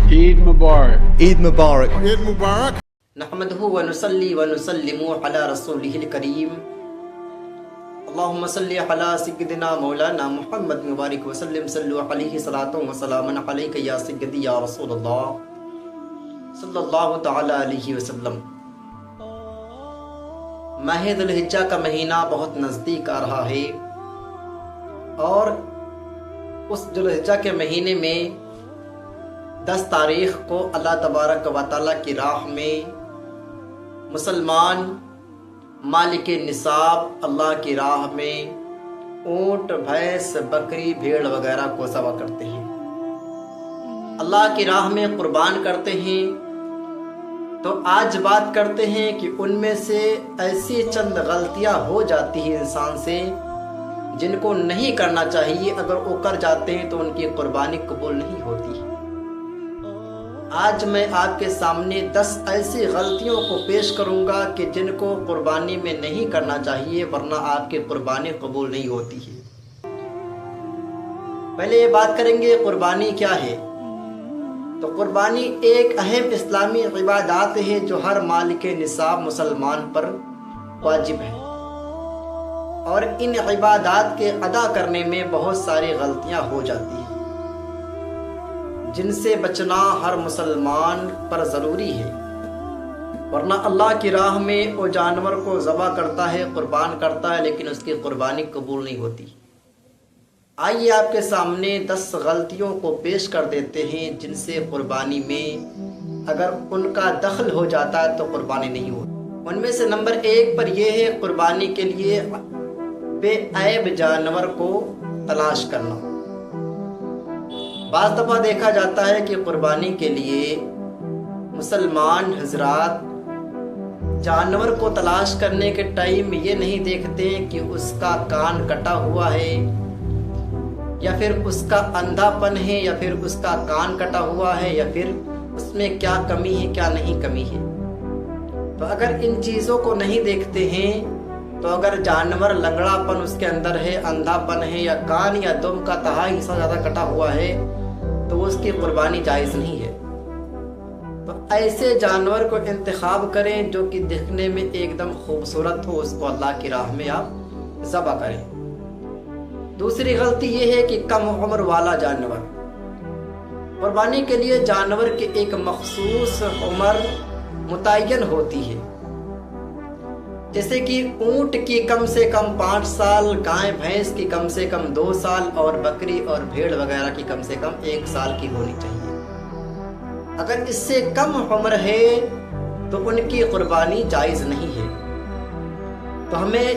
Eid Mubarak. Eid Mubarak. Eid Mubarak. نحمده ونصلي ونسلم على رسوله الكريم اللهم صل على سيدنا مولانا محمد مبارك وسلم صلوا عليه صلاة وسلام عليك يا سيدي يا رسول الله صلی اللہ تعالی علیہ وسلم۔ ماہ ذی الحجہ کا مہینہ بہت نزدیک آ رہا ہے، اور اس ذی الحجہ کے مہینے میں 10 تاریخ کو اللہ تبارک و تعالیٰ کی راہ میں مسلمان مالک نصاب اللہ کی راہ میں اونٹ، بھینس، بکری، بھیڑ وغیرہ کو ذبح کرتے ہیں، اللہ کی راہ میں قربان کرتے ہیں۔ تو آج بات کرتے ہیں کہ ان میں سے ایسی چند غلطیاں ہو جاتی ہیں انسان سے جن کو نہیں کرنا چاہیے، اگر وہ کر جاتے ہیں تو ان کی قربانی قبول نہیں ہوتی۔ آج میں آپ کے سامنے 10 ایسی غلطیوں کو پیش کروں گا کہ جن کو قربانی میں نہیں کرنا چاہیے، ورنہ آپ کی قربانی قبول نہیں ہوتی ہے۔ پہلے یہ بات کریں گے قربانی کیا ہے۔ تو قربانی ایک اہم اسلامی عبادات ہے جو ہر مالک نصاب مسلمان پر واجب ہے، اور ان عبادات کے ادا کرنے میں بہت ساری غلطیاں ہو جاتی ہیں جن سے بچنا ہر مسلمان پر ضروری ہے، ورنہ اللہ کی راہ میں وہ جانور کو ذبح کرتا ہے، قربان کرتا ہے، لیکن اس کی قربانی قبول نہیں ہوتی۔ آئیے آپ کے سامنے 10 غلطیوں کو پیش کر دیتے ہیں جن سے قربانی میں اگر ان کا دخل ہو جاتا ہے تو قربانی نہیں ہوتی۔ ان میں سے نمبر 1 پر یہ ہے قربانی کے لیے بے عیب جانور کو تلاش کرنا۔ بعض دفعہ دیکھا جاتا ہے کہ قربانی کے لیے مسلمان حضرات جانور کو تلاش کرنے کے ٹائم یہ نہیں دیکھتے کہ اس کا کان کٹا ہوا ہے، یا پھر اس کا اندھا پن ہے، یا پھر اس کا کان کٹا ہوا ہے، یا پھر اس میں کیا کمی ہے کیا نہیں کمی ہے۔ تو اگر ان چیزوں کو نہیں دیکھتے ہیں تو اگر جانور لنگڑا پن اس کے اندر ہے، اندھا پن ہے، یا کان یا دم کا تہائی حصہ زیادہ کٹا ہوا ہے تو اس کی قربانی جائز نہیں ہے۔ تو ایسے جانور کو انتخاب کریں جو کہ دیکھنے میں ایک دم خوبصورت ہو، اس کو اللہ کی راہ میں آپ ذبح کریں۔ دوسری غلطی یہ ہے کہ کم عمر والا جانور۔ قربانی کے لیے جانور کی ایک مخصوص عمر متعین ہوتی ہے، جیسے کہ اونٹ کی کم سے کم 5 سال، گائے بھینس کی کم سے کم 2 سال، اور بکری اور بھیڑ وغیرہ کی کم سے کم 1 سال کی ہونی چاہیے۔ اگر اس سے کم عمر ہے تو ان کی قربانی جائز نہیں ہے۔ تو ہمیں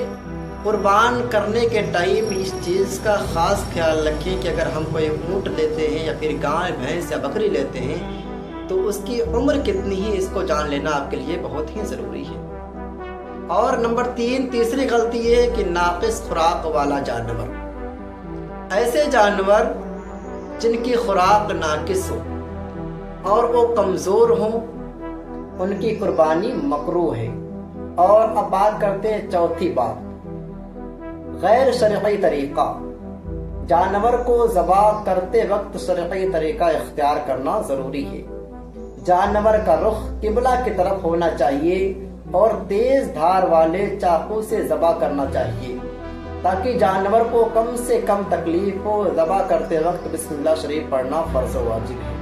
قربان کرنے کے ٹائم اس چیز کا خاص خیال رکھیں کہ اگر ہم کوئی اونٹ لیتے ہیں یا پھر گائے بھینس یا بکری لیتے ہیں تو اس کی عمر کتنی ہے، اس کو جان لینا آپ کے لیے بہت ہی ضروری ہے۔ اور نمبر 3، تیسری غلطی یہ ہے کہ ناقص خوراک والا جانور۔ ایسے جانور جن کی خوراک ناقص ہو اور وہ کمزور ہوں، ان کی قربانی مکروہ ہے۔ اور اب بات کرتے ہیں چوتھی بات، غیر شرعی طریقہ۔ جانور کو ذبح کرتے وقت شرعی طریقہ اختیار کرنا ضروری ہے۔ جانور کا رخ قبلہ کی طرف ہونا چاہیے اور تیز دھار والے چاقو سے ذبح کرنا چاہیے تاکہ جانور کو کم سے کم تکلیف ہو۔ ذبح کرتے وقت بسم اللہ شریف پڑھنا فرض و واجب ہے۔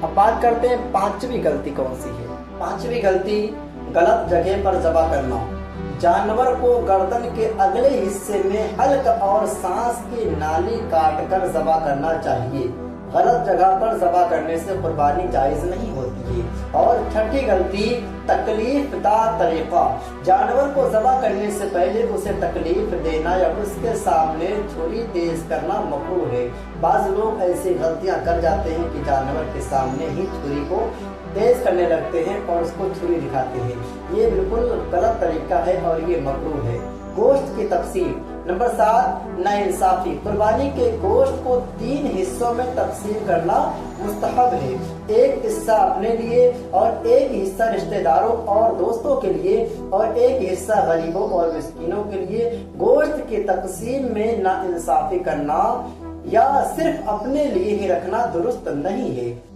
اب بات کرتے ہیں 5ویں غلطی کون سی ہے۔ 5ویں غلطی غلط جگہ پر ذبح کرنا۔ جانور کو گردن کے اگلے حصے میں حلق اور سانس کی نالی کاٹ کر ذبح کرنا چاہیے۔ غلط جگہ پر ذبح کرنے سے قربانی جائز نہیں ہوتی ہے۔ اور 6ٹھی غلطی تکلیف دہ طریقہ۔ جانور کو ذبح کرنے سے پہلے اسے تکلیف دینا یا اس کے سامنے چھری تیز کرنا مکروہ ہے۔ بعض لوگ ایسی غلطیاں کر جاتے ہیں کہ جانور کے سامنے ہی چھری کو تیز کرنے لگتے ہیں اور اس کو چھری دکھاتے ہیں۔ یہ بالکل غلط طریقہ ہے اور یہ مکروہ ہے۔ گوشت کی تقسیم۔ نمبر 7، ناانصافی۔ قربانی کے گوشت کو 3 حصوں میں تقسیم کرنا مستحب ہے۔ ایک حصہ اپنے لیے، اور ایک حصہ رشتہ داروں اور دوستوں کے لیے، اور ایک حصہ غریبوں اور مسکینوں کے لیے۔ گوشت کی تقسیم میں ناانصافی کرنا یا صرف اپنے لیے ہی رکھنا درست نہیں ہے۔